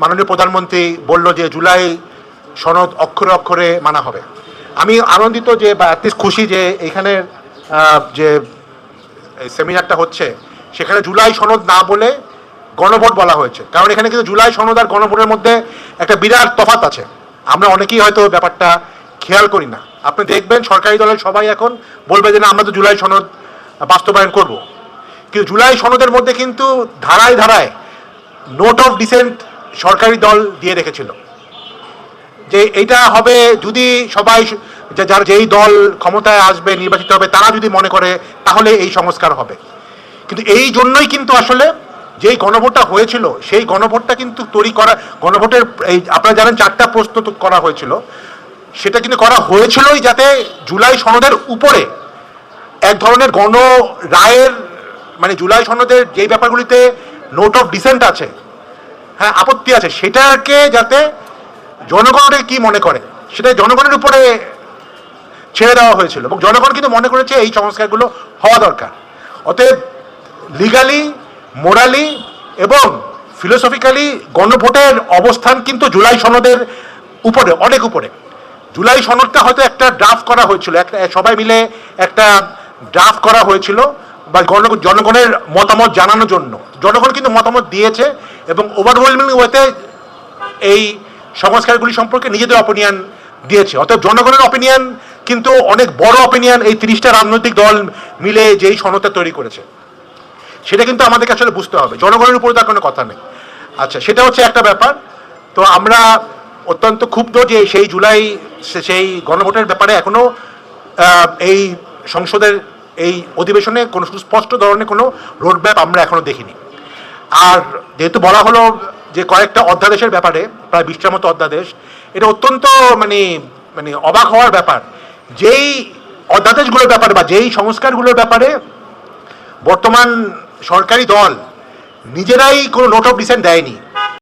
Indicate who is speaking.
Speaker 1: মাননীয় প্রধানমন্ত্রী বলল যে জুলাই সনদ অক্ষরে অক্ষরে মানা হবে। আমি আনন্দিত যে বা অ্যাটলিস্ট খুশি যে এইখানে যে সেমিনারটা হচ্ছে সেখানে জুলাই সনদ না বলে গণভোট বলা হয়েছে, কারণ এখানে কিন্তু জুলাই সনদ আর গণভোটের মধ্যে একটা বিরাট তফাৎ আছে। আমরা অনেকেই হয়তো ব্যাপারটা খেয়াল করি না। আপনি দেখবেন সরকারি দলের সবাই এখন বলবে যে না আমরা তো জুলাই সনদ বাস্তবায়ন করব, কিন্তু জুলাই সনদের মধ্যে কিন্তু ধারায় ধারায় নোট অফ ডিসেন্ট সরকারি দল দিয়ে রেখেছিল যে এইটা হবে যদি সবাই যার যেই দল ক্ষমতায় আসবে নির্বাচিত হবে তারা যদি মনে করে তাহলে এই সংস্কার হবে। কিন্তু এই জন্যই কিন্তু আসলে যেই গণভোটটা হয়েছিল সেই গণভোটটা কিন্তু তৈরি করা, গণভোটের এই আপনারা জানেন 4টা প্রস্তুত করা হয়েছিল, সেটা কিন্তু করা হয়েছিলই যাতে জুলাই সনদের উপরে এক ধরনের গণ রায়ের মানে জুলাই সনদের যেই ব্যাপারগুলিতে নোট অফ ডিসেন্ট আছে, হ্যাঁ আপত্তি আছে, সেটাকে যাতে জনগণের কি মনে করে সেটা জনগণের উপরে ছেড়ে দেওয়া হয়েছিল এবং জনগণ কিন্তু মনে করেছে এই সংস্কারগুলো হওয়া দরকার। অতএব লিগালি, মোরালি এবং ফিলোসফিক্যালি গণভোটের অবস্থান কিন্তু জুলাই সনদের উপরে, অনেক উপরে। জুলাই সনদটা হয়তো একটা ড্রাফট করা হয়েছিল, একটা সবাই মিলে একটা ড্রাফট করা হয়েছিল বা জনগণের মতামত জানানোর জন্য। জনগণ কিন্তু মতামত দিয়েছে এবং ওভারওয়েলমিং ওয়েতে এই সংস্কারগুলি সম্পর্কে নিজেদের অপিনিয়ন দিয়েছে। অর্থাৎ জনগণের অপিনিয়ন কিন্তু অনেক বড় অপিনিয়ন এই 30টা রাজনৈতিক দল মিলে যেই সনদটা তৈরি করেছে সেটা কিন্তু আমাদেরকে আসলে বুঝতে হবে, জনগণের উপরে তার কোনো কথা নেই। আচ্ছা, সেটা হচ্ছে একটা ব্যাপার। তো আমরা অত্যন্ত ক্ষুব্ধ যে সেই জুলাই সেই গণভোটের ব্যাপারে এখনও এই সংসদের এই অধিবেশনে কোনো সুস্পষ্ট ধরনের কোনো রোডম্যাপ আমরা এখনও দেখিনি। আর যেহেতু বলা হলো যে কয়েকটা অধ্যাদেশের ব্যাপারে, প্রায় 20টার মতো অধ্যাদেশ, এটা অত্যন্ত মানে মানে অবাক হওয়ার ব্যাপার। যেই অধ্যাদেশগুলোর ব্যাপারে বা যেই সংস্কারগুলোর ব্যাপারে বর্তমান সরকারি দল নিজেরাই কোনো নোট অফ ডিসেন্ট দেয়নি,